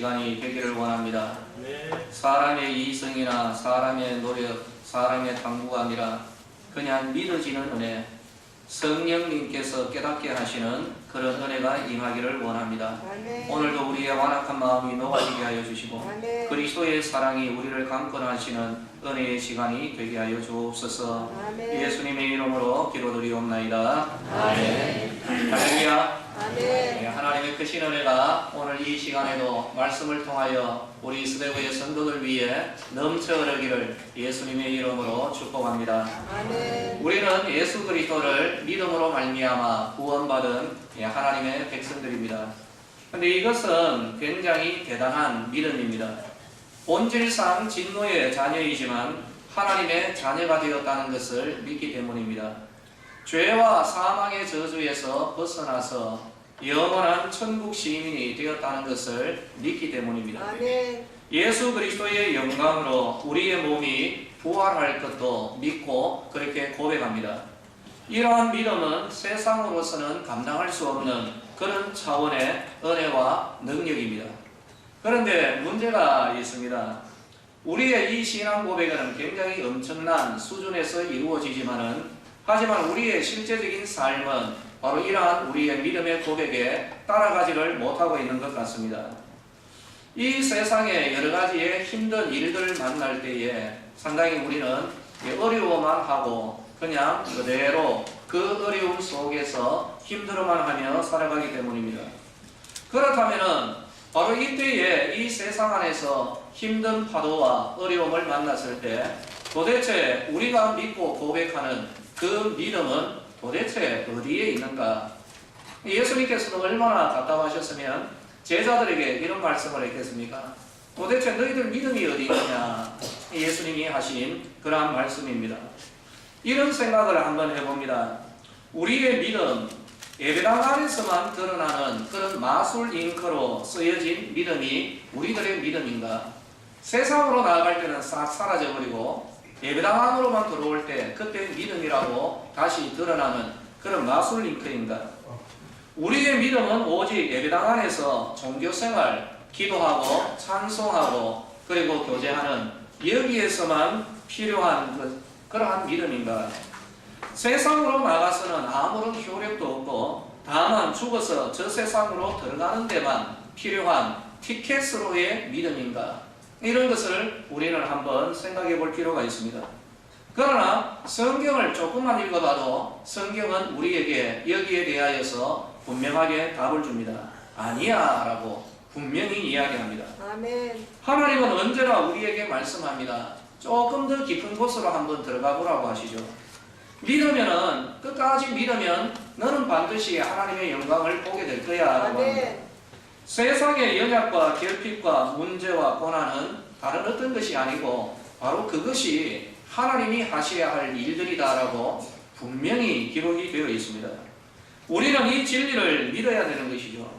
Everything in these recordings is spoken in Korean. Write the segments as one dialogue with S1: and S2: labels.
S1: 시간이 되기를 원합니다. 사람의 이성이나 사람의 노력, 사람의 탐구가 아니라 그냥 믿어지는 은혜, 성령님께서 깨닫게 하시는 그런 은혜가 임하기를 원합니다. 오늘도 우리의 완악한 마음이 녹아지게 하여 주시고 그리스도의 사랑이 우리를 강권하시는 은혜의 시간이 되게 하여 주옵소서. 예수님의 이름으로 기도드리옵나이다. 아멘. 할렐루야. 네, 하나님의 크신 은혜가 오늘 이 시간에도 말씀을 통하여 우리 스데고의 성도들 위해 넘쳐 흐르기를 예수님의 이름으로 축복합니다. 아멘. 우리는 예수 그리스도를 믿음으로 말미암아 구원받은 하나님의 백성들입니다. 그런데 이것은 굉장히 대단한 믿음입니다. 본질상 진노의 자녀이지만 하나님의 자녀가 되었다는 것을 믿기 때문입니다. 죄와 사망의 저주에서 벗어나서 영원한 천국 시민이 되었다는 것을 믿기 때문입니다. 아멘. 예수 그리스도의 영광으로 우리의 몸이 부활할 것도 믿고 그렇게 고백합니다. 이러한 믿음은 세상으로서는 감당할 수 없는 그런 차원의 은혜와 능력입니다. 그런데 문제가 있습니다. 우리의 이 신앙 고백은 굉장히 엄청난 수준에서 이루어지지만은 하지만 우리의 실제적인 삶은 바로 이러한 우리의 믿음의 고백에 따라가지를 못하고 있는 것 같습니다. 이 세상에 여러 가지의 힘든 일들을 만날 때에 상당히 우리는 어려워만 하고 그냥 그대로 그 어려움 속에서 힘들어만 하며 살아가기 때문입니다. 그렇다면은 바로 이때에 이 세상 안에서 힘든 파도와 어려움을 만났을 때 도대체 우리가 믿고 고백하는 그 믿음은 도대체 어디에 있는가? 예수님께서도 얼마나 답답하셨으면 제자들에게 이런 말씀을 했겠습니까? 도대체 너희들 믿음이 어디 있느냐? 예수님이 하신 그러한 말씀입니다. 이런 생각을 한번 해봅니다. 우리의 믿음, 예배당 안에서만 드러나는 그런 마술 잉크로 쓰여진 믿음이 우리들의 믿음인가? 세상으로 나아갈 때는 싹 사라져버리고 예배당 안으로만 들어올 때 그때 믿음이라고 다시 드러나는 그런 마술 잉크인가? 우리의 믿음은 오직 예배당 안에서 종교생활, 기도하고 찬송하고 그리고 교제하는 여기에서만 필요한 그러한 믿음인가? 세상으로 나가서는 아무런 효력도 없고 다만 죽어서 저 세상으로 들어가는 데만 필요한 티켓으로의 믿음인가? 이런 것을 우리는 한번 생각해 볼 필요가 있습니다. 그러나 성경을 조금만 읽어봐도 성경은 우리에게 여기에 대하여서 분명하게 답을 줍니다. 아니야 라고 분명히 이야기합니다. 아멘. 하나님은 언제나 우리에게 말씀합니다. 조금 더 깊은 곳으로 한번 들어가 보라고 하시죠. 믿으면은 끝까지 믿으면 너는 반드시 하나님의 영광을 보게 될 거야 라고 합니다. 세상의 연약과 결핍과 문제와 고난은 다른 어떤 것이 아니고 바로 그것이 하나님이 하셔야 할 일들이다라고 분명히 기록이 되어 있습니다. 우리는 이 진리를 믿어야 되는 것이죠.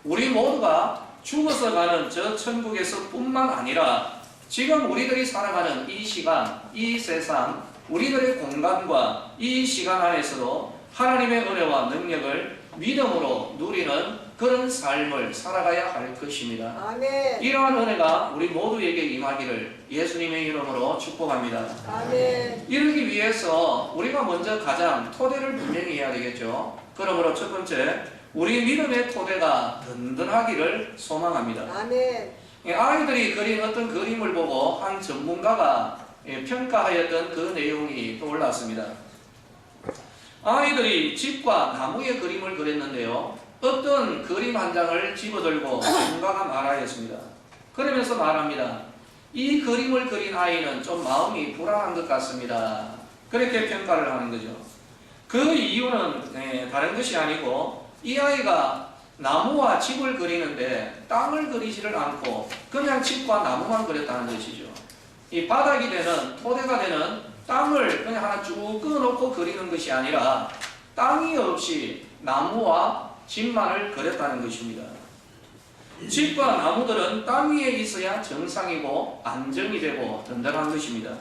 S1: 우리 모두가 죽어서 가는 저 천국에서 뿐만 아니라 지금 우리들이 살아가는 이 시간, 이 세상, 우리들의 공간과 이 시간 안에서도 하나님의 은혜와 능력을 믿음으로 누리는 그런 삶을 살아가야 할 것입니다. 아멘. 이러한 은혜가 우리 모두에게 임하기를 예수님의 이름으로 축복합니다. 아멘. 이러기 위해서 우리가 먼저 가장 토대를 분명히 해야 되겠죠. 그러므로 첫 번째, 우리 믿음의 토대가 든든하기를 소망합니다. 아멘. 아이들이 그린 어떤 그림을 보고 한 전문가가 평가하였던 그 내용이 떠올랐습니다. 아이들이 집과 나무의 그림을 그렸는데요. 어떤 그림 한 장을 집어들고 전문가가 말하였습니다. 그러면서 말합니다. 이 그림을 그린 아이는 좀 마음이 불안한 것 같습니다. 그렇게 평가를 하는 거죠. 그 이유는 다른 것이 아니고 이 아이가 나무와 집을 그리는데 땅을 그리지를 않고 그냥 집과 나무만 그렸다는 것이죠. 이 바닥이 되는 토대가 되는 땅을 그냥 하나 쭉 끊어놓고 그리는 것이 아니라 땅이 없이 나무와 집만을 그렸다는 것입니다. 집과 나무들은 땅 위에 있어야 정상이고 안정이 되고 든든한 것입니다.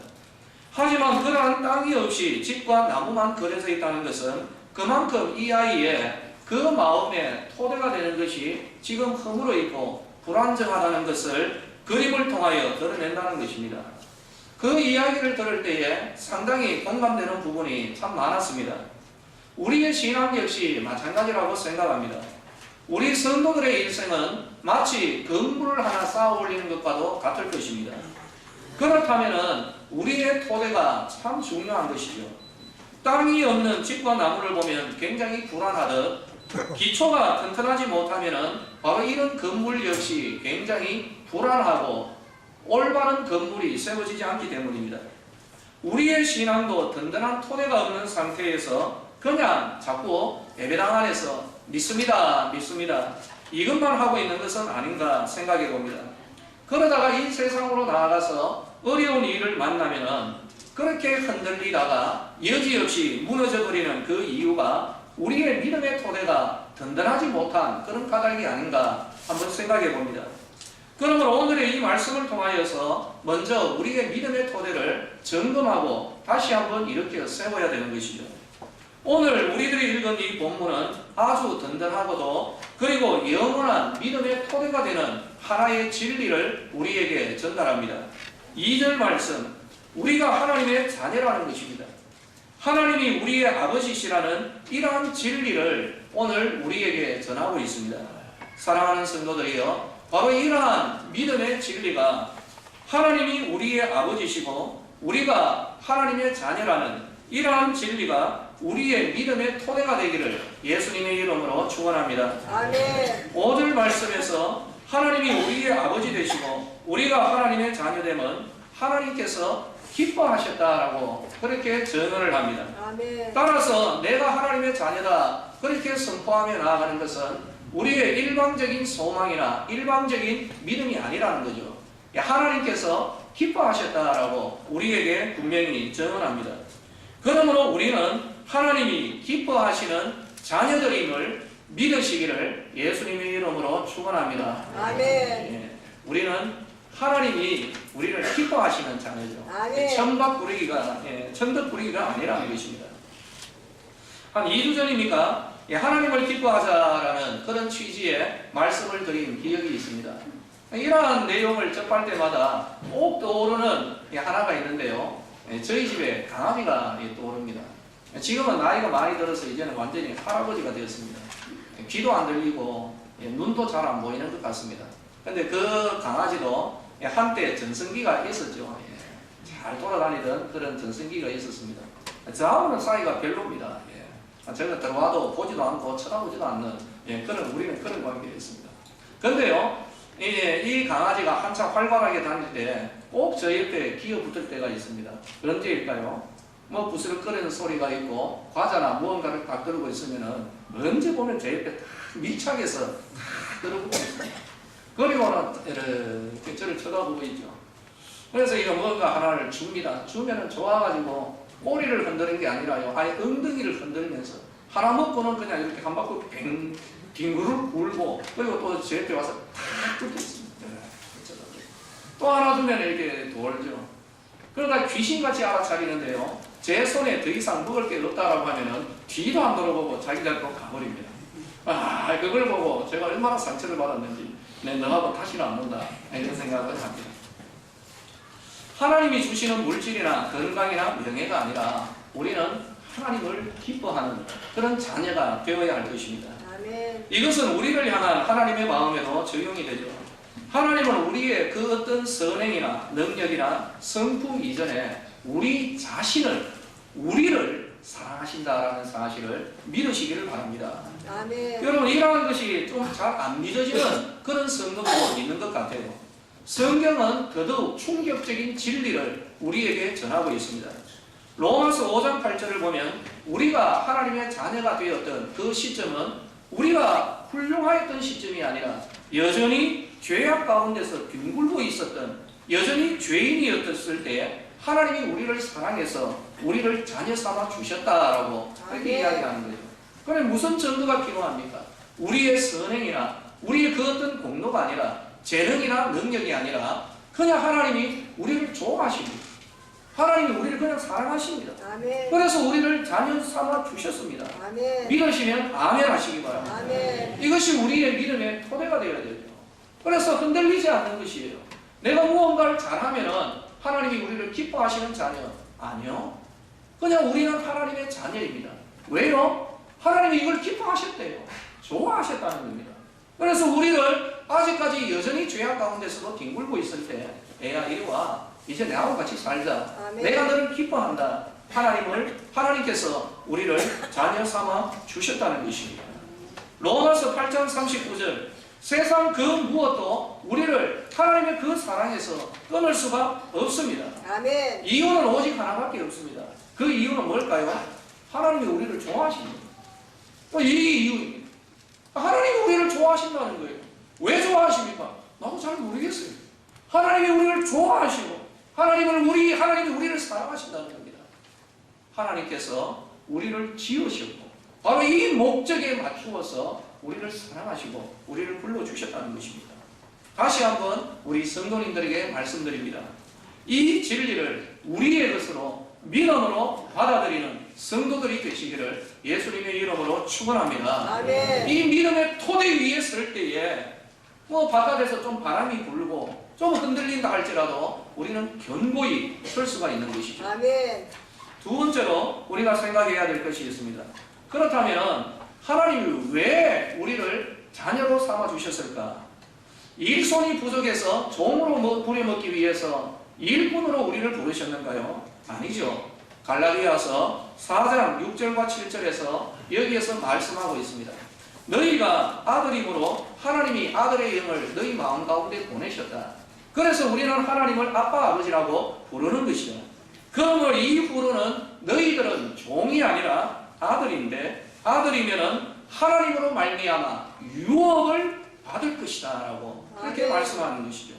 S1: 하지만 그러한 땅이 없이 집과 나무만 그려져 있다는 것은 그만큼 이 아이의 그 마음의 토대가 되는 것이 지금 허물어 있고 불안정하다는 것을 그림을 통하여 드러낸다는 것입니다. 그 이야기를 들을 때에 상당히 공감되는 부분이 참 많았습니다. 우리의 신앙 역시 마찬가지라고 생각합니다. 우리 성도들의 일생은 마치 건물을 하나 쌓아 올리는 것과도 같을 것입니다. 그렇다면 우리의 토대가 참 중요한 것이죠. 땅이 없는 집과 나무를 보면 굉장히 불안하듯 기초가 튼튼하지 못하면 바로 이런 건물 역시 굉장히 불안하고 올바른 건물이 세워지지 않기 때문입니다. 우리의 신앙도 든든한 토대가 없는 상태에서 그냥 자꾸 예배당 안에서 믿습니다 이것만 하고 있는 것은 아닌가 생각해 봅니다. 그러다가 이 세상으로 나아가서 어려운 일을 만나면 그렇게 흔들리다가 여지없이 무너져버리는 그 이유가 우리의 믿음의 토대가 든든하지 못한 그런 까닭이 아닌가 한번 생각해 봅니다. 그러므로 오늘의 이 말씀을 통하여서 먼저 우리의 믿음의 토대를 점검하고 다시 한번 일으켜 세워야 되는 것이죠. 오늘 우리들이 읽은 이 본문은 아주 든든하고도 그리고 영원한 믿음의 토대가 되는 하나의 진리를 우리에게 전달합니다. 2절 말씀, 우리가 하나님의 자녀라는 것입니다. 하나님이 우리의 아버지시라는 이러한 진리를 오늘 우리에게 전하고 있습니다. 사랑하는 성도들이여, 바로 이러한 믿음의 진리가 하나님이 우리의 아버지시고 우리가 하나님의 자녀라는 이러한 진리가 우리의 믿음의 토대가 되기를 예수님의 이름으로 축원합니다. 아멘. 5절 말씀에서 하나님이 우리의 아버지 되시고 우리가 하나님의 자녀되면 하나님께서 기뻐하셨다라고 그렇게 전언을 합니다. 아멘. 따라서 내가 하나님의 자녀다 그렇게 선포하며 나아가는 것은 우리의 일방적인 소망이나 일방적인 믿음이 아니라는 거죠. 하나님께서 기뻐하셨다라고 우리에게 분명히 전언합니다. 그러므로 우리는 하나님이 기뻐하시는 자녀들임을 믿으시기를 예수님의 이름으로 축원합니다. 아멘. 예, 우리는 하나님이 우리를 기뻐하시는 자녀죠. 천박 부르기가 천덕 부르기가 아니라는 것입니다. 한 2주 전입니까? 하나님을 기뻐하자라는 그런 취지의 말씀을 드린 기억이 있습니다. 이러한 내용을 접할 때마다 꼭 떠오르는 하나가 있는데요. 저희 집에 강아지가 떠오릅니다. 지금은 나이가 많이 들어서 이제는 완전히 할아버지가 되었습니다. 귀도 안 들리고 눈도 잘 안 보이는 것 같습니다. 근데 그 강아지도 한때 전성기가 있었죠. 잘 돌아다니던 그런 전성기가 있었습니다. 저하고는 사이가 별로입니다. 제가 들어와도 보지도 않고 쳐다보지도 않는 우리는 그런 관계였습니다. 근데요, 이 강아지가 한참 활발하게 다닐 때 꼭 저 옆에 기어붙을 때가 있습니다. 언제일까요? 뭐 부스럭거리는 소리가 있고 과자나 무언가를 딱 들고 있으면은 언제 보면 제 옆에 딱 밀착해서 딱 들고 있습니다. 그리고는 이렇게 저를 쳐다보고 있죠. 그래서 이거 뭔가 하나를 줍니다. 주면은 좋아가지고 꼬리를 흔드는 게 아니라요, 아예 엉덩이를 흔들면서 하나 먹고는 그냥 이렇게 한 바퀴 빙그를 굴고 그리고 또 제 옆에 와서 탁 뚫겠습니다. 또 하나 주면 이렇게 돌죠. 그러다 귀신같이 알아차리는데요, 제 손에 더 이상 먹을 게 없다라고 하면은 뒤도 안 돌아보고 자기 자리로 가버립니다. 그걸 보고 제가 얼마나 상처를 받았는지, 너하고 다시는 안 논다 이런 생각을 합니다. 하나님이 주시는 물질이나 건강이나 명예가 아니라 우리는 하나님을 기뻐하는 그런 자녀가 되어야 할 것입니다. 아멘. 이것은 우리를 향한 하나님의 마음에도 적용이 되죠. 하나님은 우리의 그 어떤 선행이나 능력이나 성품 이전에 우리 자신을, 우리를 사랑하신다라는 사실을 믿으시기를 바랍니다. 아멘. 여러분, 이러한 것이 좀 잘 안 믿어지는 그런 성도도 있는 것 같아요. 성경은 더더욱 충격적인 진리를 우리에게 전하고 있습니다. 로마서 5장 8절을 보면 우리가 하나님의 자녀가 되었던 그 시점은 우리가 훌륭하였던 시점이 아니라 여전히 죄악 가운데서 뒹굴고 있었던, 여전히 죄인이었을 때 하나님이 우리를 사랑해서 우리를 자녀 삼아 주셨다라고 그렇게 이야기하는 거죠. 그럼 무슨 정도가 필요합니까? 우리의 선행이나 우리의 그 어떤 공로가 아니라, 재능이나 능력이 아니라 그냥 하나님이 우리를 좋아하십니다. 하나님이 우리를 그냥 사랑하십니다. 아멘. 그래서 우리를 자녀 삼아 주셨습니다. 아멘. 믿으시면 아멘 하시기 바랍니다. 아멘. 이것이 우리의 믿음의 토대가 되어야 되죠. 그래서 흔들리지 않는 것이에요. 내가 무언가를 잘하면은 하나님이 우리를 기뻐하시는 자녀? 아니요. 그냥 우리는 하나님의 자녀입니다. 왜요? 하나님이 이걸 기뻐하셨대요. 좋아하셨다는 겁니다. 그래서 우리를 아직까지 여전히 죄악 가운데서도 뒹굴고 있을 때, 애야 이리 와. 이제 나하고 같이 살자.
S2: 아멘.
S1: 내가 너를 기뻐한다. 하나님께서 우리를 자녀 삼아 주셨다는 것입니다. 로마서 8장 39절, 세상 그 무엇도 우리를 하나님의 그 사랑에서 끊을 수가 없습니다.
S2: 아멘.
S1: 이유는 오직 하나밖에 없습니다. 그 이유는 뭘까요? 하나님이 우리를 좋아하십니다. 이 이유입니다. 하나님이 우리를 좋아하신다는 거예요. 왜 좋아하십니까? 나도 잘 모르겠어요. 하나님이 우리를 좋아하시고 하나님이 우리를 사랑하신다는 겁니다. 하나님께서 우리를 지으셨고 바로 이 목적에 맞추어서 우리를 사랑하시고 우리를 불러주셨다는 것입니다. 다시 한번 우리 성도님들에게 말씀드립니다. 이 진리를 우리의 것으로 믿음으로 받아들이는 성도들이 되시기를 예수님의 이름으로 축원합니다.
S2: 아멘.
S1: 이 믿음의 토대 위에 설 때에 바깥에서 좀 바람이 불고 좀 흔들린다 할지라도 우리는 견고히 설 수가 있는 것이죠.
S2: 아멘.
S1: 두 번째로 우리가 생각해야 될 것이 있습니다. 그렇다면 하나님이 왜 우리를 자녀로 삼아 주셨을까? 일손이 부족해서 종으로 부려먹기 위해서 일꾼으로 우리를 부르셨는가요? 아니죠. 갈라디아서 4장 6절과 7절에서 여기에서 말씀하고 있습니다. 너희가 아들임으로 하나님이 아들의 영을 너희 마음 가운데 보내셨다. 그래서 우리는 하나님을 아빠 아버지라고 부르는 것이죠. 그러므로 이후로는 너희들은 종이 아니라 아들인데 아들이면은 하나님으로 말미암아 유업을 받을 것이다 라고 그렇게 말씀하는 것이죠.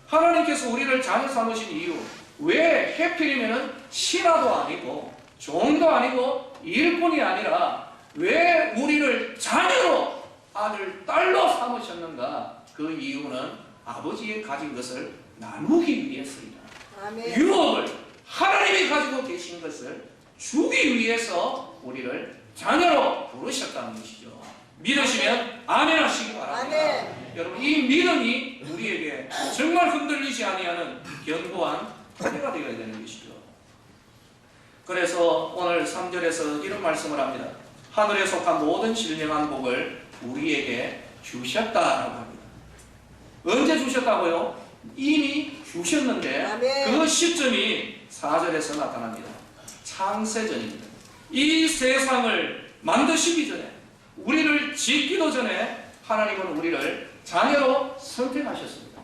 S1: 하나님께서 우리를 자녀 삼으신 이유, 왜 해필이면은 신하도 아니고 종도 아니고 일꾼이 아니라 왜 우리를 자녀로 아들, 딸로 삼으셨는가? 그 이유는 아버지의 가진 것을 나누기 위해서이다.
S2: 아멘.
S1: 유업을 하나님이 가지고 계신 것을 주기 위해서 우리를 자녀로 부르셨다는 것이죠. 믿으시면 아멘 하시기 바랍니다.
S2: 아멘.
S1: 여러분 이 믿음이 우리에게 정말 흔들리지 아니하는 견고한 토대가 되어야 되는 것이죠. 그래서 오늘 3절에서 이런 말씀을 합니다. 하늘에 속한 모든 신령한 복을 우리에게 주셨다라고 합니다. 언제 주셨다고요? 이미 주셨는데
S2: 아멘.
S1: 그 시점이 4절에서 나타납니다. 창세전입니다. 이 세상을 만드시기 전에 우리를 짓기도 전에 하나님은 우리를 자녀로 선택하셨습니다.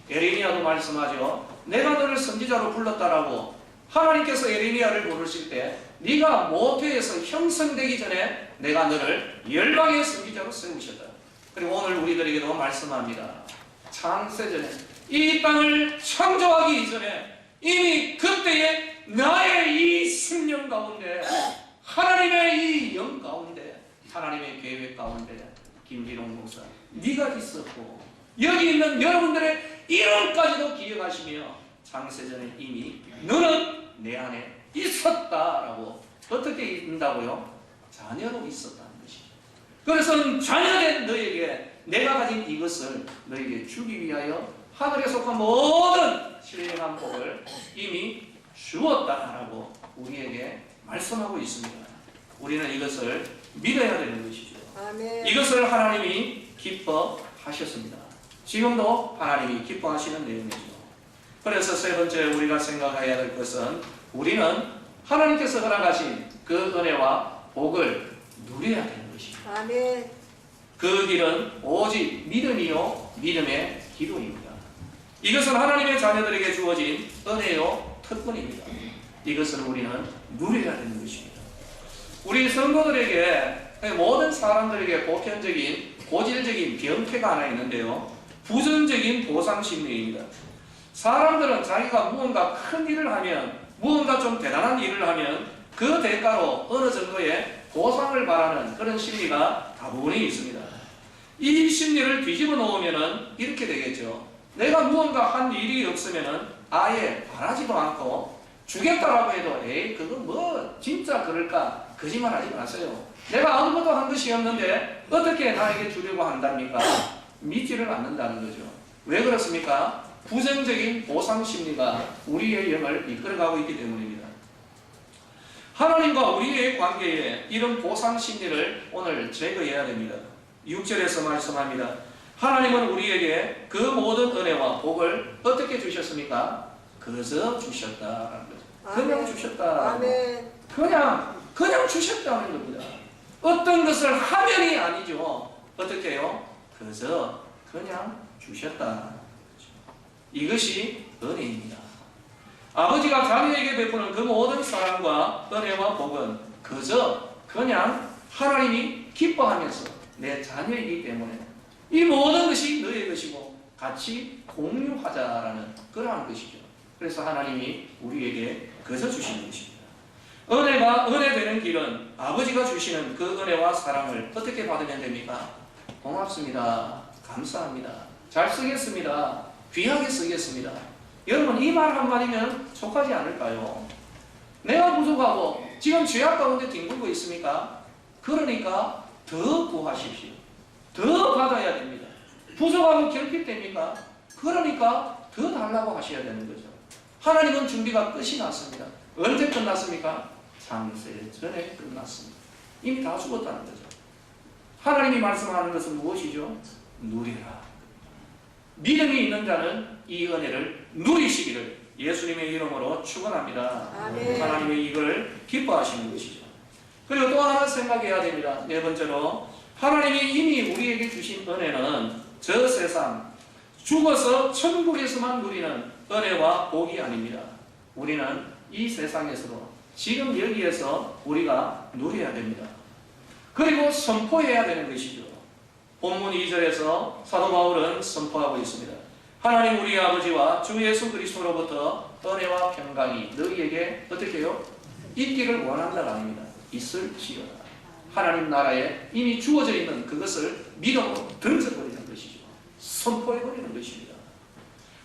S1: 에레미야도 말씀하죠. 내가 너를 선지자로 불렀다라고 하나님께서 에레미야를 부르실 때 네가 모태에서 형성되기 전에 내가 너를 열방의 선지자로 세우셨다. 그리고 오늘 우리들에게도 말씀합니다. 창세전에 이 땅을 창조하기 이전에 이미 그때의 나의 이 심령 가운데 하나님의 이 영 가운데 하나님의 계획 가운데 김기룡 목사 네가 있었고 여기 있는 여러분들의 이름까지도 기억하시며 창세전에 이미 너는 내 안에 있었다라고 어떻게 있다고요? 자녀로 있었다는 것이죠. 그래서 자녀된 너에게 내가 가진 이것을 너에게 주기 위하여 하늘에 속한 모든 신령한 복을 이미 주었다라고 우리에게 말씀하고 있습니다. 우리는 이것을 믿어야 되는 것이죠.
S2: 아멘.
S1: 이것을 하나님이 기뻐하셨습니다. 지금도 하나님이 기뻐하시는 내용이죠. 그래서 세 번째 우리가 생각해야 될 것은 우리는 하나님께서 허락하신 그 은혜와 복을 누려야 되는 것입니다.
S2: 아멘.
S1: 그 길은 오직 믿음이요 믿음의 기도입니다. 이것은 하나님의 자녀들에게 주어진 은혜요 특권입니다. 이것을 우리는 누려야 되는 것입니다. 우리 성도들에게 모든 사람들에게 보편적인 고질적인 병폐가 하나 있는데요. 부정적인 보상심리입니다. 사람들은 자기가 무언가 큰 일을 하면 무언가 좀 대단한 일을 하면 그 대가로 어느 정도의 보상을 바라는 그런 심리가 다분히 있습니다. 이 심리를 뒤집어 놓으면 이렇게 되겠죠. 내가 무언가 한 일이 없으면 아예 바라지도 않고 주겠다라고 해도 에이 그거 뭐 진짜 그럴까 거짓말 하지 마세요. 내가 아무것도 한 것이 없는데 어떻게 나에게 주려고 한답니까? 믿지를 않는다는 거죠. 왜 그렇습니까? 부정적인 보상 심리가 우리의 영을 이끌어가고 있기 때문입니다. 하나님과 우리의 관계에 이런 보상 심리를 오늘 제거해야 됩니다. 6절에서 말씀합니다. 하나님은 우리에게 그 모든 은혜와 복을 어떻게 주셨습니까? 그저 주셨다라는 거죠. 그냥 주셨다. 그냥 주셨다는 겁니다. 어떤 것을 하면이 아니죠. 어떻게 해요? 그저 그냥 주셨다. 이것이 은혜입니다. 아버지가 자녀에게 베푸는 그 모든 사랑과 은혜와 복은 그저 그냥 하나님이 기뻐하면서 내 자녀이기 때문에 이 모든 것이 너의 것이고 같이 공유하자라는 그러한 것이죠. 그래서 하나님이 우리에게 그저 주시는 것입니다. 은혜가 은혜 되는 길은 아버지가 주시는 그 은혜와 사랑을 어떻게 받으면 됩니까? 고맙습니다. 감사합니다. 잘 쓰겠습니다. 귀하게 쓰겠습니다. 여러분 이 말 한마디면 족하지 않을까요? 내가 부족하고 지금 죄악 가운데 뒹굴고 있습니까? 그러니까 더 구하십시오. 더 받아야 됩니다. 부족하고 결핍됩니까? 그러니까 더 달라고 하셔야 되는 거죠. 하나님은 준비가 끝이 났습니다. 언제 끝났습니까? 창세 전에 끝났습니다. 이미 다 죽었다는 거죠. 하나님이 말씀하는 것은 무엇이죠? 누리라. 믿음이 있는 자는 이 은혜를 누리시기를 예수님의 이름으로 축원합니다.
S2: 아멘.
S1: 하나님의 이걸 기뻐하시는 것이죠. 그리고 또 하나 생각해야 됩니다. 네 번째로 하나님이 이미 우리에게 주신 은혜는 저 세상 죽어서 천국에서만 누리는 은혜와 복이 아닙니다. 우리는 이 세상에서도 지금 여기에서 우리가 누려야 됩니다. 그리고 선포해야 되는 것이죠. 본문 2절에서 사도 바울은 선포하고 있습니다. 하나님 우리 아버지와 주 예수 그리스도로부터 은혜와 평강이 너희에게 어떻게 해요? 있기를 원한다가 아닙니다. 있을지어다. 하나님 나라에 이미 주어져 있는 그것을 믿음으로 던져버리는 것이죠. 선포해버리는 것입니다.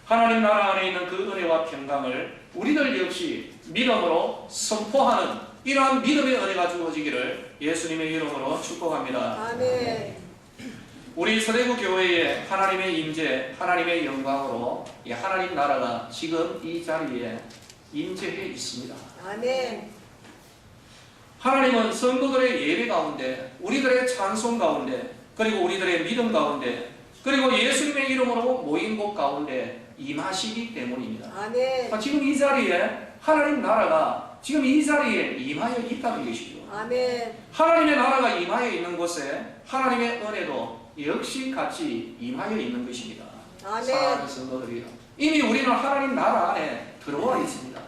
S1: 하나님 나라 안에 있는 그 은혜와 평강을 우리들 역시 믿음으로 선포하는 이러한 믿음의 은혜가 주어지기를 예수님의 이름으로 축복합니다.
S2: 아멘.
S1: 우리 서대구 교회에 하나님의 임재, 하나님의 영광으로 이 하나님 나라가 지금 이 자리에 임재해 있습니다.
S2: 아멘.
S1: 하나님은 성도들의 예배 가운데, 우리들의 찬송 가운데, 그리고 우리들의 믿음 가운데, 그리고 예수님의 이름으로 모인 곳 가운데 임하시기 때문입니다.
S2: 아멘.
S1: 지금 이 자리에 하나님 나라가 지금 이 자리에 임하여 있다는 것이죠.
S2: 아멘.
S1: 하나님의 나라가 임하여 있는 곳에 하나님의 은혜도 역시 같이 임하여 있는 것입니다.
S2: 아멘.
S1: 사랑하는 성도들이요. 이미 우리는 하나님 나라 안에 들어와 있습니다.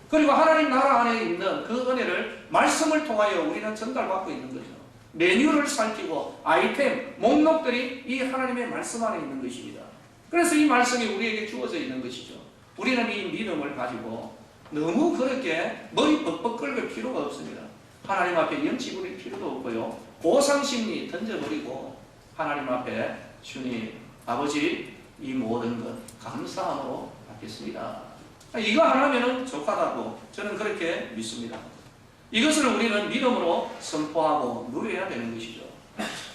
S1: 그리고 하나님 나라 안에 있는 그 은혜를 말씀을 통하여 우리는 전달받고 있는 거죠. 메뉴를 살피고 아이템, 목록들이 이 하나님의 말씀 안에 있는 것입니다. 그래서 이 말씀이 우리에게 주어져 있는 것이죠. 우리는 이 믿음을 가지고 너무 그렇게 머리 벅벅 긁을 필요가 없습니다. 하나님 앞에 염치 부릴 필요도 없고요. 보상심리 던져버리고 하나님 앞에 주님, 아버지 이 모든 것 감사함으로 받겠습니다. 이거 하나면은 족하다고 저는 그렇게 믿습니다. 이것을 우리는 믿음으로 선포하고 누려야 되는 것이죠.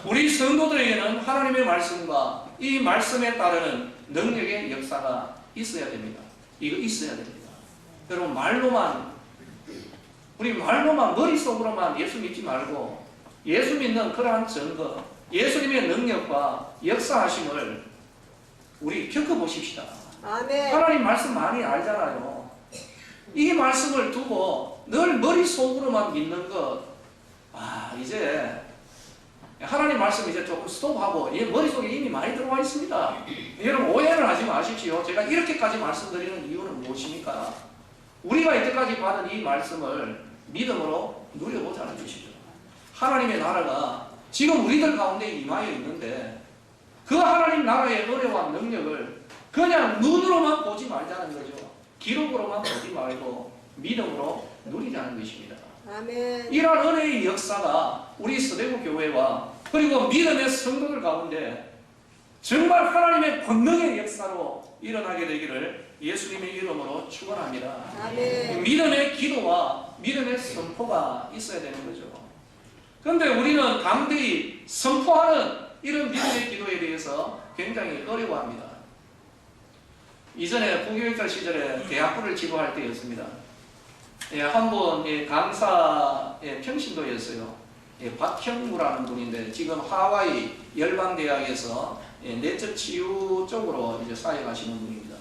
S1: 우리 성도들에게는 하나님의 말씀과 이 말씀에 따르는 능력의 역사가 있어야 됩니다. 이거 있어야 됩니다. 여러분 우리 말로만 머릿속으로만 예수 믿지 말고 예수 믿는 그러한 증거, 예수님의 능력과 역사하심을 우리 겪어보십시다.
S2: 아멘.
S1: 하나님 말씀 많이 알잖아요. 이 말씀을 두고 늘 머릿속으로만 믿는 것, 이제 하나님 말씀 이제 조금 스톱하고 머릿속에 이미 많이 들어와 있습니다. 여러분 오해를 하지 마십시오. 제가 이렇게까지 말씀드리는 이유는 무엇입니까? 우리가 이때까지 받은 이 말씀을 믿음으로 누려보자는 것이죠. 하나님의 나라가 지금 우리들 가운데 임하여 있는데 그 하나님 나라의 은혜와 능력을 그냥 눈으로만 보지 말자는 거죠. 기록으로만 보지 말고 믿음으로 누리자는 것입니다.
S2: 아멘.
S1: 이러한 은혜의 역사가 우리 서대구 교회와 그리고 믿음의 성도들 가운데 정말 하나님의 권능의 역사로 일어나게 되기를 예수님의 이름으로 축원합니다.
S2: 아멘.
S1: 믿음의 기도와 믿음의 선포가 있어야 되는 거죠. 그런데 우리는 담대히 선포하는 이런 믿음의 기도에 대해서 굉장히 어려워합니다. 이전에 부교육자 시절에 대학부를 지도할 때였습니다. 예, 한번 예, 강사 예, 평신도였어요. 예, 박형무라는 분인데 지금 하와이 열방대학에서 예, 내적 치유 쪽으로 이제 사역하시는 분입니다.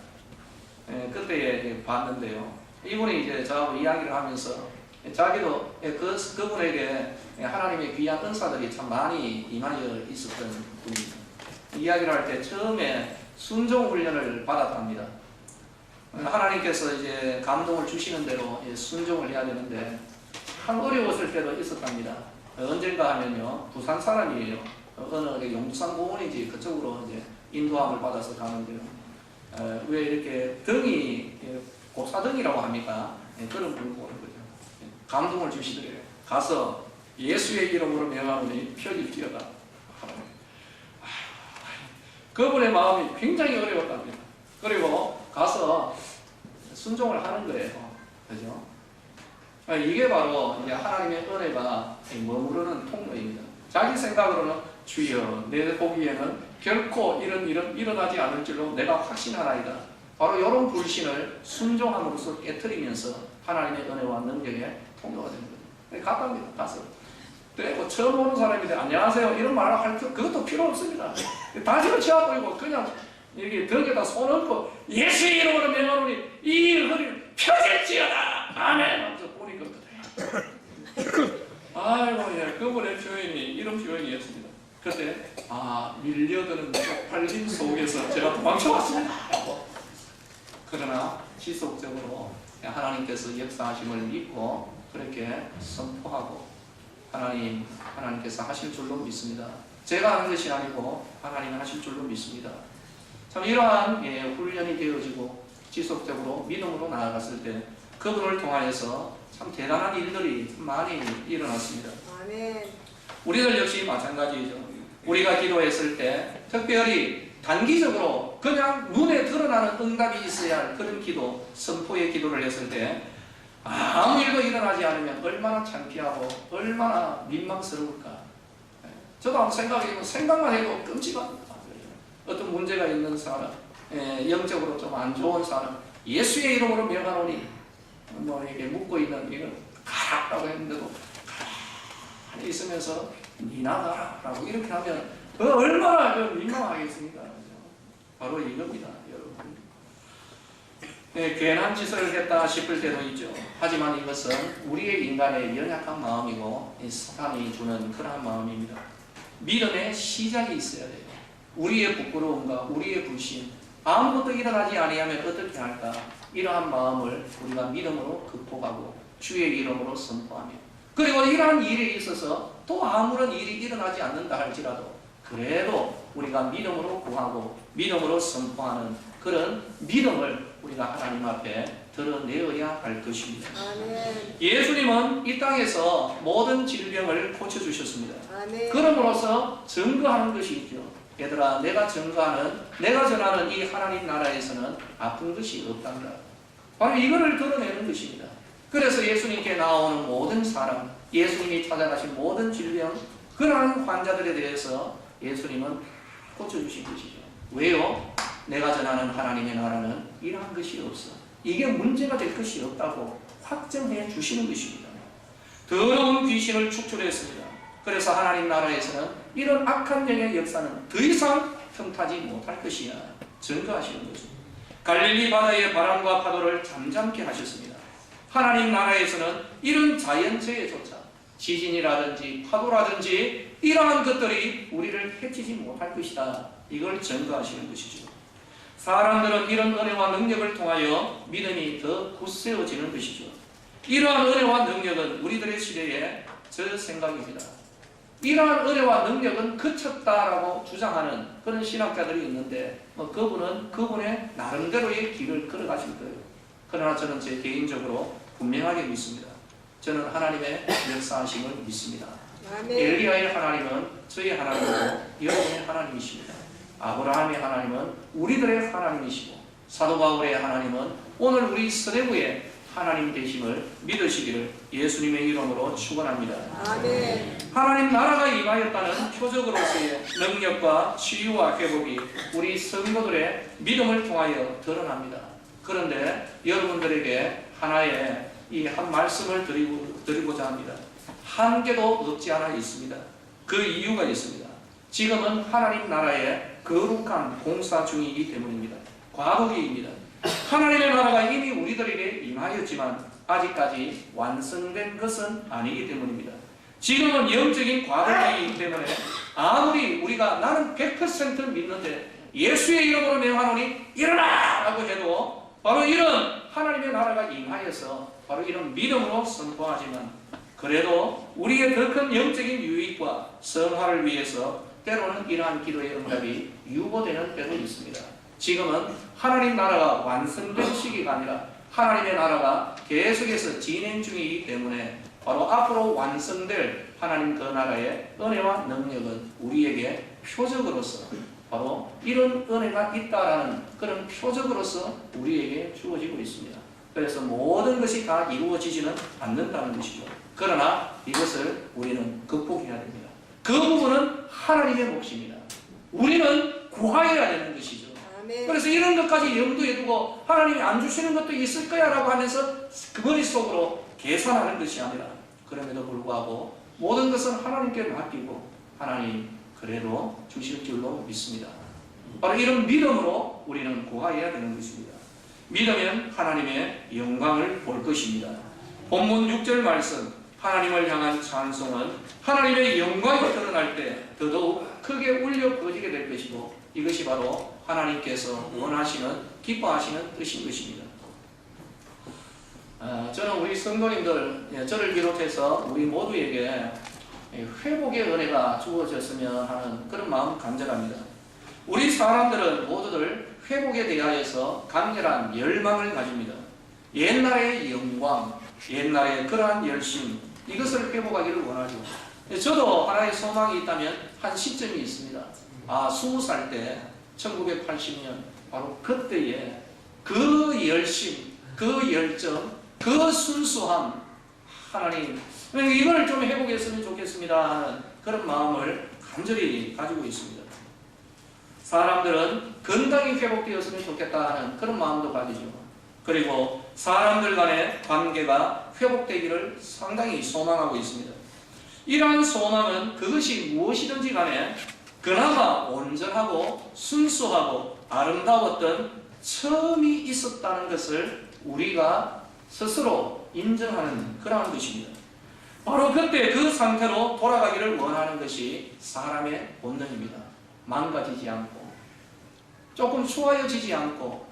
S1: 예, 그때 예, 봤는데요. 이분이 이제 저하고 이야기를 하면서 예, 자기도 예, 그분에게 예, 하나님의 귀한 은사들이 참 많이 임하여 있었던 분입니다. 이야기를 할 때 처음에 순종 훈련을 받았답니다. 하나님께서 이제 감동을 주시는 대로 순종을 해야 되는데 참 어려웠을 때도 있었답니다. 언젠가 하면요, 부산 사람이에요. 어느 용산공원인지 그쪽으로 이제 인도함을 받아서 가는데요. 왜 이렇게 등이 고사등이라고 합니까? 그런 분이 보는 거죠. 감동을 주시더래요. 가서 예수의 이름으로 명하노니 펴질 뛰어라. 그분의 마음이 굉장히 어려웠답니다. 그리고 가서 순종을 하는 거예요. 그죠? 이게 바로 이제 하나님의 은혜가 머무르는 통로입니다. 자기 생각으로는 주여 내 보기에는 결코 이런 일은 일어나지 않을 줄로 내가 확신하나이다. 바로 이런 불신을 순종함으로써 깨트리면서 하나님의 은혜와 능력의 통로가 되는 거예요. 갔답니다. 가서. 그리고 처음 오는 사람인데 안녕하세요 이런 말을 할 그것도 필요 없습니다. 다시는 치아보이고 그냥 여기 등에다 손 얹고 예수의 이름으로 명하노니 이 허리를 펴질지어다 아멘 하면서 보니까 아이고 예, 그분의 표현이 이런 표현이었습니다. 그때 밀려드는 쪽팔림 속에서 제가 도망쳐왔습니다. 그러나 지속적으로 하나님께서 역사하심을 믿고 그렇게 선포하고 하나님께서 하실 줄로 믿습니다. 제가 하는 것이 아니고 하나님이 하실 줄로 믿습니다. 참 이러한 훈련이 되어지고 지속적으로 믿음으로 나아갔을 때 그분을 통하여서 참 대단한 일들이 많이 일어났습니다.
S2: 아멘.
S1: 우리들 역시 마찬가지죠. 우리가 기도했을 때 특별히 단기적으로 그냥 눈에 드러나는 응답이 있어야 할 그런 기도, 선포의 기도를 했을 때 아무 일도 일어나지 않으면 얼마나 창피하고 얼마나 민망스러울까. 저도 한번 생각해보면 생각만 해도 끔찍합니다. 어떤 문제가 있는 사람, 영적으로 좀 안 좋은 사람, 예수의 이름으로 명하노니 뭐 이게 묻고 있는 이걸 가라라고 했는데도 가만히 있으면서 니 나가라라고 이렇게 하면 얼마나 민망하겠습니까? 바로 이겁니다, 여러분. 괜한 짓을 했다 싶을 때도 있죠. 하지만 이것은 우리의 인간의 연약한 마음이고 사탄이 주는 그러한 마음입니다. 믿음의 시작이 있어야 돼요. 우리의 부끄러움과 우리의 불신, 아무것도 일어나지 아니하면 어떻게 할까? 이러한 마음을 우리가 믿음으로 극복하고 주의 이름으로 선포하며, 그리고 이러한 일에 있어서 또 아무런 일이 일어나지 않는다 할지라도 그래도 우리가 믿음으로 구하고 믿음으로 선포하는 그런 믿음을 우리가 하나님 앞에 드러내어야 할 것입니다.
S2: 아멘.
S1: 예수님은 이 땅에서 모든 질병을 고쳐주셨습니다.
S2: 아멘.
S1: 그럼으로써 증거하는 것이 있죠. 얘들아, 내가 전하는 이 하나님 나라에서는 아픈 것이 없단다. 바로 이거를 드러내는 것입니다. 그래서 예수님께 나오는 모든 사람, 예수님이 찾아가신 모든 질병, 그러한 환자들에 대해서 예수님은 고쳐주신 것이죠. 왜요? 내가 전하는 하나님의 나라는 이러한 것이 없어. 이게 문제가 될 것이 없다고 확정해 주시는 것입니다. 더러운 귀신을 축출했습니다. 그래서 하나님 나라에서는 이런 악한 영의 역사는 더 이상 틈타지 못할 것이야 증거하시는 거죠. 갈릴리 바다의 바람과 파도를 잠잠케 하셨습니다. 하나님 나라에서는 이런 자연재해조차 지진이라든지 파도라든지 이러한 것들이 우리를 해치지 못할 것이다. 이걸 증거하시는 것이죠. 사람들은 이런 은혜와 능력을 통하여 믿음이 더 굳세어지는 것이죠. 이러한 은혜와 능력은 우리들의 시대에 저 생각입니다. 이러한 은혜와 능력은 그쳤다라고 주장하는 그런 신학자들이 있는데 그분은 그분의 나름대로의 길을 걸어가실 거예요. 그러나 저는 제 개인적으로 분명하게 믿습니다. 저는 하나님의 역사하심을 믿습니다.
S2: 아멘.
S1: 엘리야의 하나님은 저희 하나님이고 여러분의 하나님이십니다. 아브라함의 하나님은 우리들의 하나님이시고 사도 바울의 하나님은 오늘 우리 서대부의 하나님 되심을 믿으시기를 예수님의 이름으로 축원합니다.
S2: 아멘.
S1: 하나님 나라가 임하였다는 표적으로서의 능력과 치유와 회복이 우리 성도들의 믿음을 통하여 드러납니다. 그런데 여러분들에게 하나의 이 한 말씀을 드리고자 합니다. 한계도 없지 않아 있습니다. 그 이유가 있습니다. 지금은 하나님 나라의 거룩한 공사 중이기 때문입니다. 과거기입니다. 하나님의 나라가 이미 우리들에게 임하였지만 아직까지 완성된 것은 아니기 때문입니다. 지금은 영적인 과거기이기 때문에 아무리 우리가 나는 100% 믿는데 예수의 이름으로 명하노니 일어나! 라고 해도 바로 이런 하나님의 나라가 임하여서 바로 이런 믿음으로 선포하지만 그래도 우리의 더 큰 영적인 유익과 성화를 위해서 때로는 이러한 기도의 응답이 유보되는 때도 있습니다. 지금은 하나님 나라가 완성된 시기가 아니라 하나님의 나라가 계속해서 진행 중이기 때문에 바로 앞으로 완성될 하나님 그 나라의 은혜와 능력은 우리에게 표적으로서 바로 이런 은혜가 있다라는 그런 표적으로서 우리에게 주어지고 있습니다. 그래서 모든 것이 다 이루어지지는 않는다는 것이죠. 그러나 이것을 우리는 극복해야 됩니다. 그 부분은 하나님의 몫입니다. 우리는 구하여야 되는 것이죠.
S2: 아멘.
S1: 그래서 이런 것까지 염두에 두고 하나님이 안 주시는 것도 있을 거야 라고 하면서 그 머릿속으로 계산하는 것이 아니라 그럼에도 불구하고 모든 것은 하나님께 맡기고 하나님 그래도 주실 줄로 믿습니다. 바로 이런 믿음으로 우리는 구하여야 되는 것입니다. 믿으면 하나님의 영광을 볼 것입니다. 본문 6절 말씀 하나님을 향한 찬송은 하나님의 영광이 드러날 때 더더욱 크게 울려 퍼지게 될 것이고 이것이 바로 하나님께서 원하시는 기뻐하시는 뜻인 것입니다. 저는 우리 성도님들 저를 비롯해서 우리 모두에게 회복의 은혜가 주어졌으면 하는 그런 마음 간절합니다. 우리 사람들은 모두들 회복에 대하여서 강렬한 열망을 가집니다. 옛날의 영광, 옛날의 그러한 열심 이것을 회복하기를 원하죠. 저도 하나의 소망이 있다면 한 시점이 있습니다. 20살 때 1980년 바로 그때에 그 열심, 그 열정, 그 순수함 하나님 이걸 좀 회복했으면 좋겠습니다 하는 그런 마음을 간절히 가지고 있습니다. 사람들은 건강이 회복되었으면 좋겠다 하는 그런 마음도 가지죠. 그리고 사람들 간의 관계가 회복되기를 상당히 소망하고 있습니다. 이러한 소망은 그것이 무엇이든지 간에 그나마 온전하고 순수하고 아름다웠던 처음이 있었다는 것을 우리가 스스로 인정하는 그러한 것입니다. 바로 그때 그 상태로 돌아가기를 원하는 것이 사람의 본능입니다. 망가지지 않고 조금 추하여지지 않고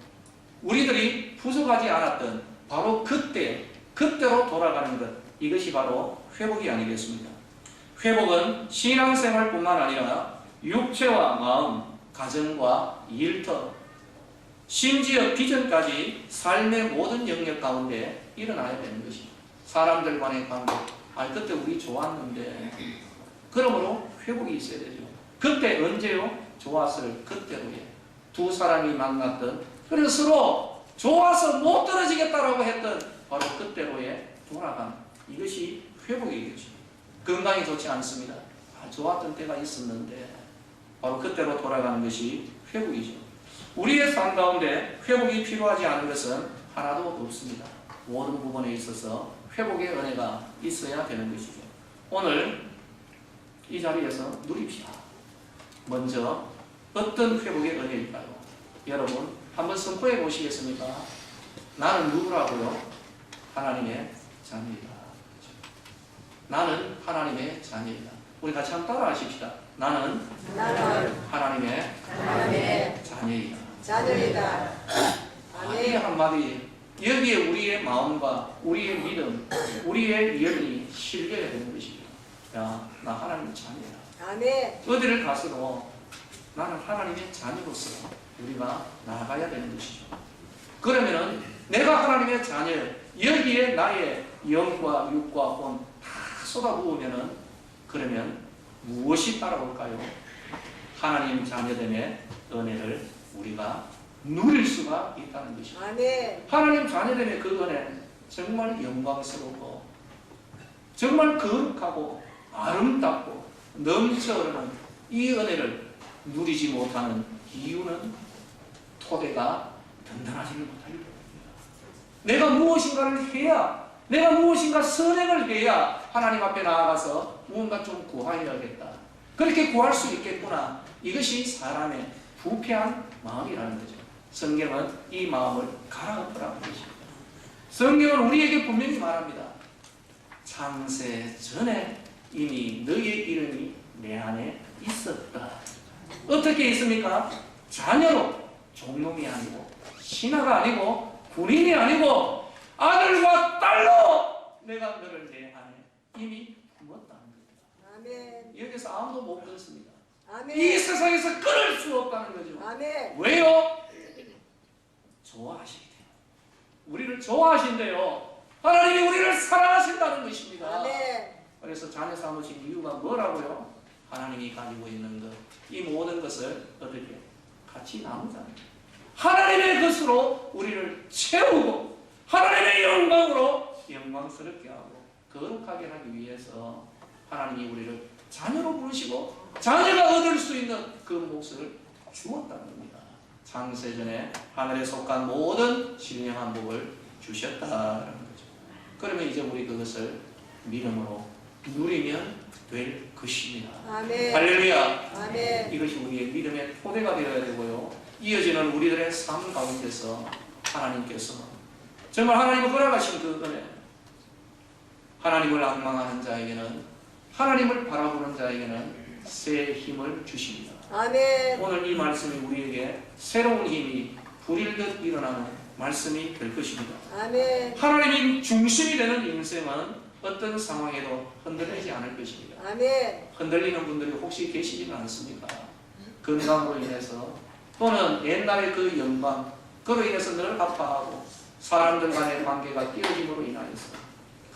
S1: 우리들이 부족하지 않았던 바로 그때로 돌아가는 것 이것이 바로 회복이 아니겠습니까? 회복은 신앙생활뿐만 아니라 육체와 마음, 가정과 일터 심지어 비전까지 삶의 모든 영역 가운데 일어나야 되는 것입니다. 사람들 간의 관계 그때 우리 좋았는데 그러므로 회복이 있어야 되죠. 그때 언제요? 좋았을 그때로에 두 사람이 만났던 그래서 서로 좋아서 못 떨어지겠다라고 했던 바로 그때로에 돌아간 이것이 회복이겠죠. 건강이 좋지 않습니다. 좋았던 때가 있었는데 바로 그때로 돌아가는 것이 회복이죠. 우리의 삶 가운데 회복이 필요하지 않은 것은 하나도 없습니다. 모든 부분에 있어서 회복의 은혜가 있어야 되는 것이죠. 오늘 이 자리에서 누립시다. 먼저 어떤 회복의 은혜일까요? 여러분 한번 선포해 보시겠습니까? 나는 누구라고요? 하나님의 자녀이다. 나는 하나님의 자녀이다. 우리 같이 한번 따라 하십시다. 나는 하나님의 자녀이다. 아멘. 한마디 여기에 우리의 마음과 우리의 믿음, 우리의 영이 실려야 되는 것입니다. 야, 나 하나님의 자녀야.
S2: 아멘.
S1: 어디를 가서도 나는 하나님의 자녀로서 우리가 나아가야 되는 것이죠. 그러면은 내가 하나님의 자녀, 여기에 나의 영과 육과 혼 다 쏟아부으면은 그러면 무엇이 따라올까요? 하나님 자녀됨의 은혜를 우리가 누릴 수가 있다는 것입니다.
S2: 아멘.
S1: 하나님 자녀됨의 그 은혜, 정말 영광스럽고 정말 거룩하고 아름답고 넘쳐흐르는 이 은혜를 누리지 못하는 이유는 토대가 든든하지를 못하기 때문입니다. 내가 무엇인가를 해야, 내가 무엇인가 선행을 해야 하나님 앞에 나아가서 무언가 좀 구하여야겠다, 그렇게 구할 수 있겠구나. 이것이 사람의 부패한 마음이라는 거죠. 성경은 이 마음을 갈아엎으라는 것입니다. 성경은 우리에게 분명히 말합니다. 창세 전에 이미 너희의 이름이 내 안에 있었다. 어떻게 있습니까? 자녀로, 종놈이 아니고 신하가 아니고 군인이 아니고 아들과 딸로 내가 너를 내 안에 이미 품었다는 겁니다.
S2: 아멘.
S1: 여기서 아무도 못 끊습니다.
S2: 아멘.
S1: 이 세상에서 끊을 수 없다는 거죠.
S2: 아멘.
S1: 왜요? 좋아하시기 때문에. 우리를 좋아하신대요. 하나님이 우리를 사랑하신다는 것입니다.
S2: 아멘.
S1: 그래서 자녀 삼으신 이유가 뭐라고요? 하나님이 가지고 있는 것, 이 모든 것을 어떻게 같이 나누자는 거예요. 하나님의 것으로 우리를 채우고 하나님의 영광으로 영광스럽게 하고 거룩하게 하기 위해서 하나님이 우리를 자녀로 부르시고 자녀가 얻을 수 있는 그 몫을 주었다는 겁니다. 창세전에 하늘에 속한 모든 신령한 복을 주셨다는 거죠. 그러면 이제 우리 그것을 믿음으로 누리면 될 것입니다.
S2: 아멘.
S1: 할렐루야.
S2: 아멘.
S1: 이것이 우리의 믿음의 토대가 되어야 되고요. 이어지는 우리들의 삶 가운데서 하나님께서 정말 하나님을 허락하신 그 은혜, 하나님을 앙망하는 자에게는, 하나님을 바라보는 자에게는 새 힘을 주십니다.
S2: 아멘.
S1: 오늘 이 말씀이 우리에게 새로운 힘이 불일듯 일어나는 말씀이 될 것입니다.
S2: 아멘.
S1: 하나님이 중심이 되는 인생은 어떤 상황에도 흔들리지 않을 것입니다.
S2: 아멘.
S1: 흔들리는 분들이 혹시 계시지는 않습니까? 건강으로 인해서 또는 옛날의 그 영광, 그로 인해서 늘 아파하고 사람들 간의 관계가 띄어짐으로 인하여서.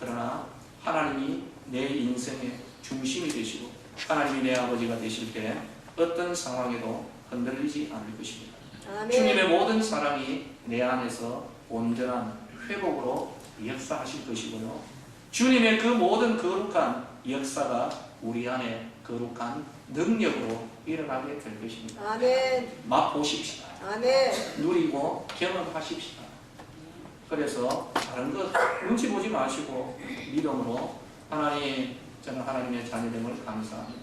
S1: 그러나 하나님이 내 인생의 중심이 되시고 하나님이 내 아버지가 되실 때 어떤 상황에도 흔들리지 않을 것입니다.
S2: 아멘.
S1: 주님의 모든 사랑이 내 안에서 온전한 회복으로 역사하실 것이고요. 주님의 그 모든 거룩한 역사가 우리 안에 거룩한 능력으로 일어나게 될 것입니다.
S2: 아멘.
S1: 맛보십시다.
S2: 아멘.
S1: 누리고 경험하십시다. 그래서 다른 것 눈치 보지 마시고 믿음으로 하나님, 저는 하나님의 자녀됨을 감사합니다.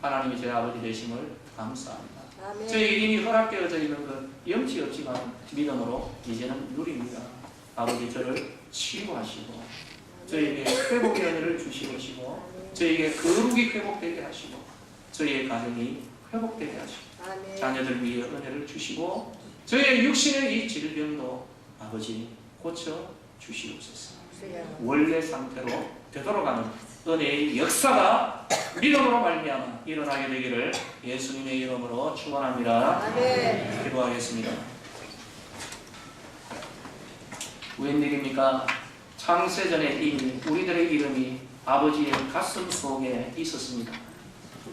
S1: 하나님이 제 아버지 되심을 감사합니다.
S2: 아멘.
S1: 저희 이름이 허락되어져 있는 것 염치 없지만 믿음으로 이제는 누립니다. 아버지 저를 치유하시고 저에게 회복의 은혜를 주시고 저에게 거룩이 회복되게 하시고 저희의 가정이 회복되게 하시고
S2: 아멘.
S1: 자녀들 위해 은혜를 주시고 저의 육신의 이 질병도 아버지 고쳐 주시옵소서. 원래 상태로 되돌아가는 은혜의 역사가 믿음으로 말미암아 일어나게 되기를 예수님의 이름으로 축원합니다.
S2: 아멘.
S1: 기도하겠습니다. 웬일입니까? 창세전에 이미 우리들의 이름이 아버지의 가슴 속에 있었습니다.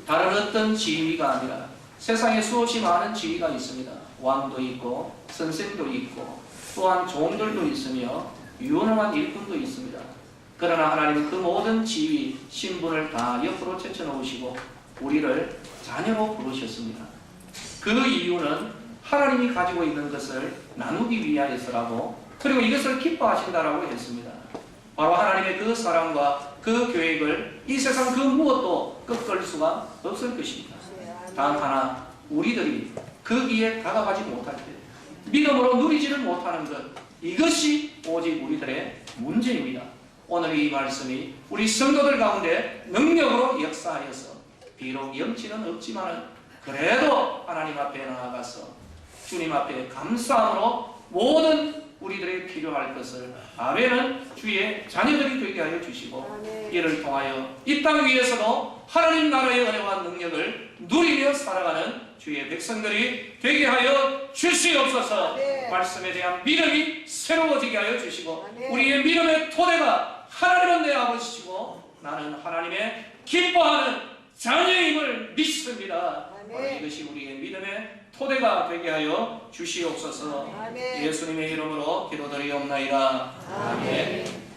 S1: 다른 어떤 지위가 아니라 세상에 수없이 많은 지위가 있습니다. 왕도 있고 선생도 있고 또한 종들도 있으며 유능한 일꾼도 있습니다. 그러나 하나님은 그 모든 지위, 신분을 다 옆으로 제쳐놓으시고 우리를 자녀로 부르셨습니다. 그 이유는 하나님이 가지고 있는 것을 나누기 위하여서라고, 그리고 이것을 기뻐하신다라고 했습니다. 바로 하나님의 그 사랑과 그 계획을 이 세상 그 무엇도 꺾을 수가 없을 것입니다. 단 하나, 우리들이 거기에 다가가지 못할 때 믿음으로 누리지를 못하는 것, 이것이 오직 우리들의 문제입니다. 오늘 이 말씀이 우리 성도들 가운데 능력으로 역사하여서 비록 염치는 없지만 그래도 하나님 앞에 나아가서 주님 앞에 감사함으로 모든 우리들의 필요할 것을 아멘은 주의 자녀들이 되게 하여 주시고
S2: 아멘.
S1: 이를 통하여 이 땅 위에서도 하나님 나라의 은혜와 능력을 누리며 살아가는 주의 백성들이 되게 하여 주시옵소서.
S2: 아멘.
S1: 말씀에 대한 믿음이 새로워지게 하여 주시고
S2: 아멘.
S1: 우리의 믿음의 토대가 하나님은 내 아버지시고 나는 하나님의 기뻐하는 자녀임을 믿습니다.
S2: 아멘.
S1: 바로 이것이 우리의 믿음의 토대가 되게 하여 주시옵소서.
S2: 아멘.
S1: 예수님의 이름으로 기도드리옵나이다. 아멘.